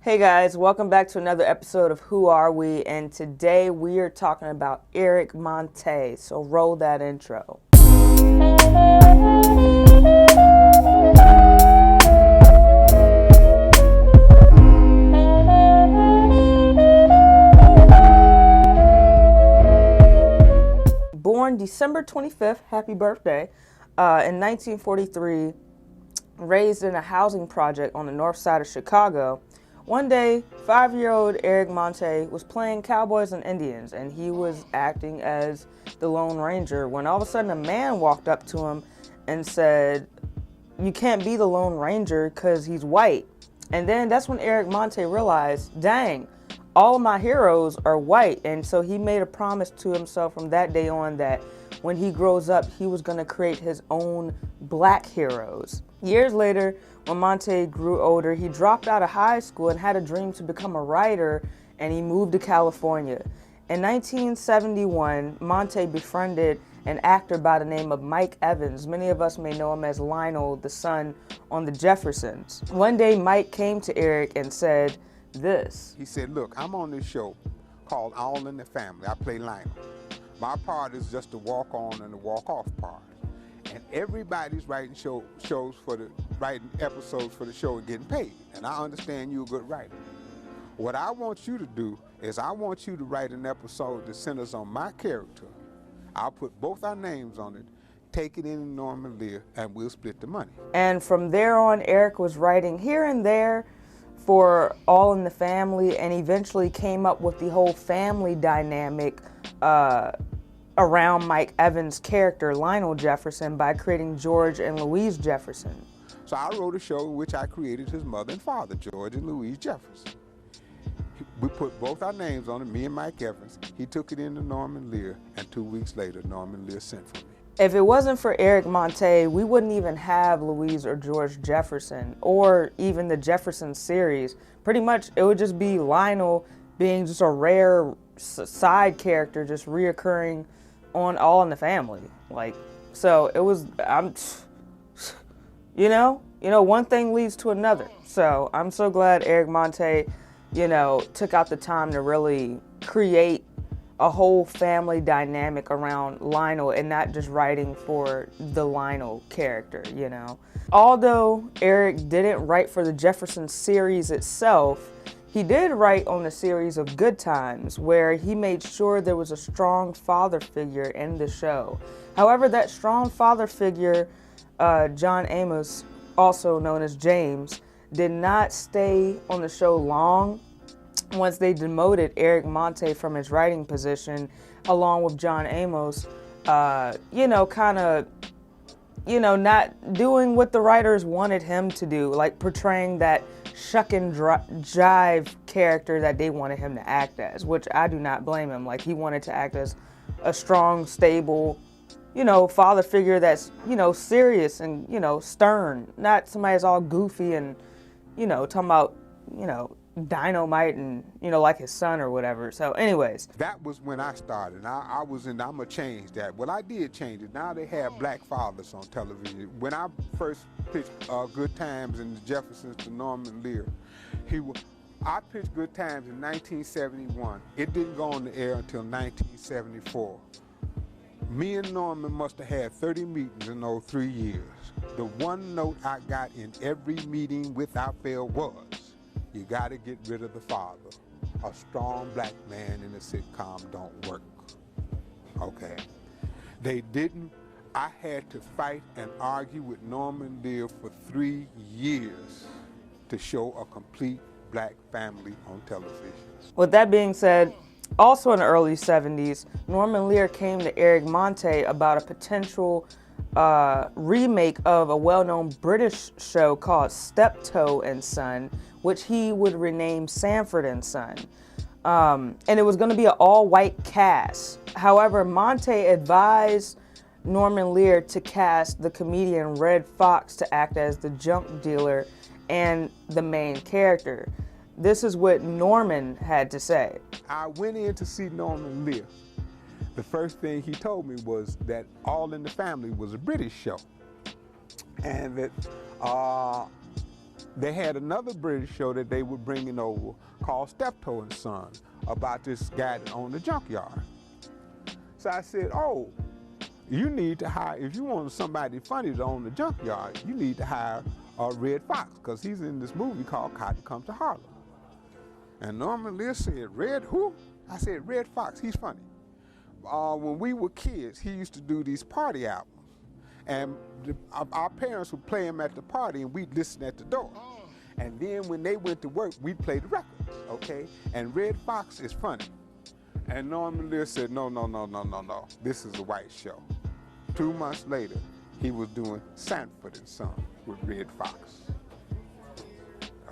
Hey guys, welcome back to another episode of Who Are We? And today we are talking about Eric Monte. So roll that intro. Born December 25th, happy birthday, in 1943, raised in a housing project on the north side of Chicago. One day, 5-year-old Eric Monte was playing cowboys and Indians, and he was acting as the Lone Ranger when all of a sudden a man walked up to him and said, "You can't be the Lone Ranger because he's white." And then that's when Eric Monte realized, dang, all of my heroes are white. And so he made a promise to himself from that day on that when he grows up, he was going to create his own black heroes. Years later, when Monte grew older, he dropped out of high school and had a dream to become a writer, and he moved to California. In 1971, Monte befriended an actor by the name of Mike Evans. Many of us may know him as Lionel, the son on the Jeffersons. One day, Mike came to Eric and said this. He said, "Look, I'm on this show called All in the Family. I play Lionel. My part is just the walk on and the walk off part. And everybody's writing writing episodes for the show and getting paid. And I understand you're a good writer. What I want you to do is I want you to write an episode that centers on my character. I'll put both our names on it, take it in Norman Lear, and we'll split the money." And from there on, Eric was writing here and there for All in the Family, and eventually came up with the whole family dynamic around Mike Evans' character, Lionel Jefferson, by creating George and Louise Jefferson. So I wrote a show in which I created his mother and father, George and Louise Jefferson. We put both our names on it, me and Mike Evans. He took it into Norman Lear, and 2 weeks later, Norman Lear sent for me. If it wasn't for Eric Monte, we wouldn't even have Louise or George Jefferson, or even the Jefferson series. Pretty much, it would just be Lionel being just a rare side character, just reoccurring on All in the Family. So it was, one thing leads to another. So I'm so glad Eric Monte, took out the time to really create a whole family dynamic around Lionel and not just writing for the Lionel character, Although Eric didn't write for the Jefferson series itself, he did write on the series of Good Times, where he made sure there was a strong father figure in the show. However, that strong father figure, John Amos, also known as James, did not stay on the show long. Once they demoted Eric Monte from his writing position, along with John Amos, not doing what the writers wanted him to do, like portraying that shuck and jive character that they wanted him to act as, which I do not blame him. Like, he wanted to act as a strong, stable, father figure that's, serious and, stern, not somebody that's all goofy and, talking about, dynamite and, like his son or whatever. So anyways. That was when I started. I'm going to change that. Well, I did change it. Now they have black fathers on television. When I first pitched Good Times and the Jeffersons to Norman Lear, I pitched Good Times in 1971. It didn't go on the air until 1974. Me and Norman must have had 30 meetings in those 3 years. The one note I got in every meeting without fail was, "You got to get rid of the father. A strong black man in a sitcom don't work." Okay. They didn't. I had to fight and argue with Norman Lear for 3 years to show a complete black family on television. With that being said, also in the early 70s, Norman Lear came to Eric Monte about a potential remake of a well-known British show called Steptoe and Son, which he would rename Sanford and Son. And it was going to be an all-white cast. However, Monte advised Norman Lear to cast the comedian Red Fox to act as the junk dealer and the main character. This is what Norman had to say. I went in to see Norman Lear. The first thing he told me was that All in the Family was a British show, and that They had another British show that they were bringing over called Steptoe and Son about this guy that owned the junkyard. So I said, oh, you need to hire, if you want somebody funny to own the junkyard, you need to hire Red Fox, because he's in this movie called Cotton Comes to Harlem. And Norman Lear said, Red who? I said, Red Fox, he's funny. When we were kids, he used to do these party albums. And our parents would play him at the party and we'd listen at the door. And then when they went to work, we'd play the records, okay? And Red Fox is funny. And Norman Lear said, no, no, no, no, no, no. This is a white show. 2 months later, he was doing Sanford and Son with Red Fox.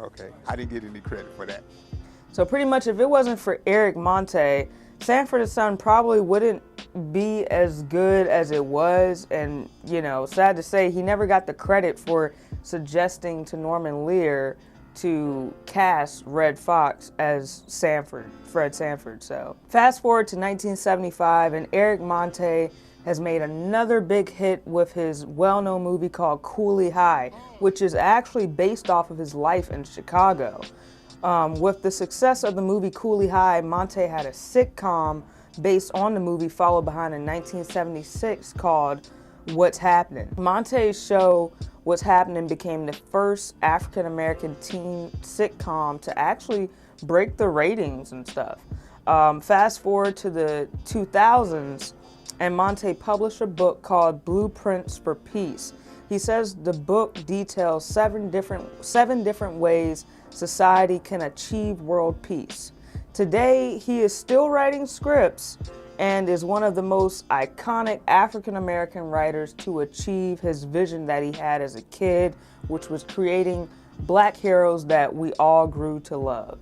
Okay, I didn't get any credit for that. So pretty much if it wasn't for Eric Monte, Sanford and Son probably wouldn't be as good as it was. And, you know, sad to say, he never got the credit for suggesting to Norman Lear to cast Red Fox as Fred Sanford. So fast forward to 1975, and Eric Monte has made another big hit with his well-known movie called Cooley High, which is actually based off of his life in Chicago. With the success of the movie Cooley High, Monte had a sitcom based on the movie followed behind in 1976 called What's Happening. Monte's show What's Happening became the first African-American teen sitcom to actually break the ratings and stuff. Fast forward to the 2000s, and Monte published a book called Blueprints for Peace. He says the book details seven different ways society can achieve world peace. Today, he is still writing scripts and is one of the most iconic African-American writers to achieve his vision that he had as a kid, which was creating black heroes that we all grew to love.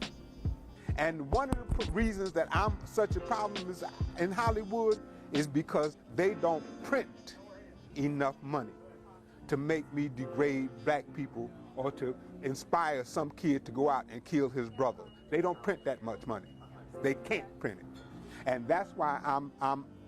And one of the reasons that I'm such a problem in Hollywood is because they don't print enough money to make me degrade black people or to inspire some kid to go out and kill his brother. They don't print that much money. They can't print it. And that's why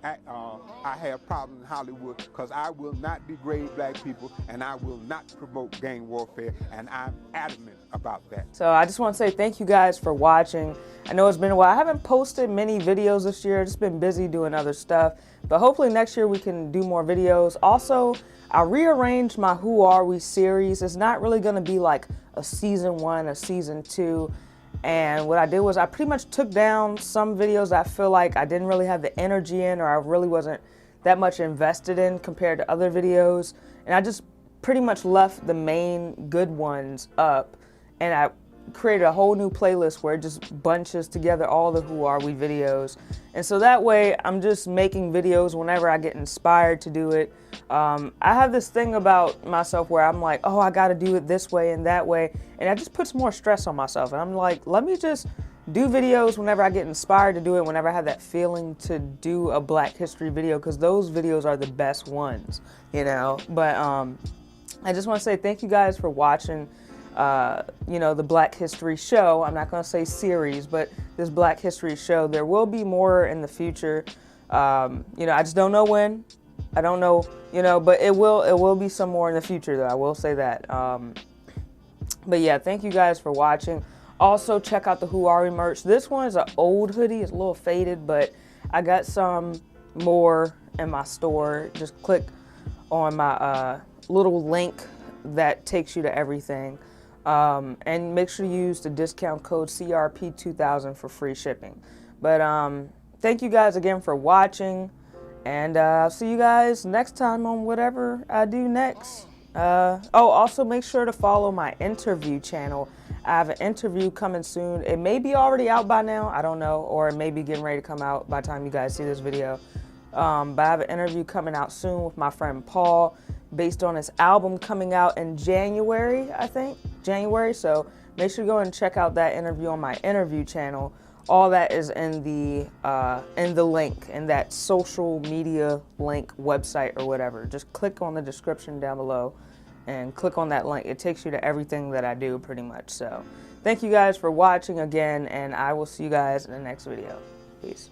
I have problems in Hollywood, because I will not degrade black people and I will not promote gang warfare, and I'm adamant about that. So I just want to say thank you guys for watching. I know it's been a while. I haven't posted many videos this year. I've just been busy doing other stuff. But hopefully next year we can do more videos. Also, I rearranged my Who Are We series. It's not really going to be like a season 1, a season 2. And what I did was I pretty much took down some videos I feel like I didn't really have the energy in, or I really wasn't that much invested in compared to other videos. And I just pretty much left the main good ones up, and I created a whole new playlist where it just bunches together all the Who Are We videos. And so that way I'm just making videos whenever I get inspired to do it. I have this thing about myself where I'm like, oh, I gotta do it this way and that way, and that just puts more stress on myself. And I'm like, let me just do videos whenever I get inspired to do it, whenever I have that feeling to do a Black History video, because those videos are the best ones, you know. But I just want to say thank you guys for watching you know, the Black History show. I'm not going to say series, but this Black History show. There will be more in the future. You know, I just don't know when. I don't know, you know, but it will be some more in the future, though. I will say that. But yeah, thank you guys for watching. Also, check out the Who Are We merch. This one is an old hoodie. It's a little faded, but I got some more in my store. Just click on my little link that takes you to everything. And make sure you use the discount code CRP2000 for free shipping. But thank you guys again for watching, and I'll see you guys next time on whatever I do next. Oh, also make sure to follow my interview channel. I have an interview coming soon. It may be already out by now, I don't know, or it may be getting ready to come out by the time you guys see this video. But I have an interview coming out soon with my friend Paul, based on his album coming out in January, I think. January, so make sure you go and check out that interview on my interview channel. All that is in the link, in that social media link website or whatever. Just click on the description down below and click on that link. It takes you to everything that I do pretty much. So thank you guys for watching again, and I will see you guys in the next video. Peace.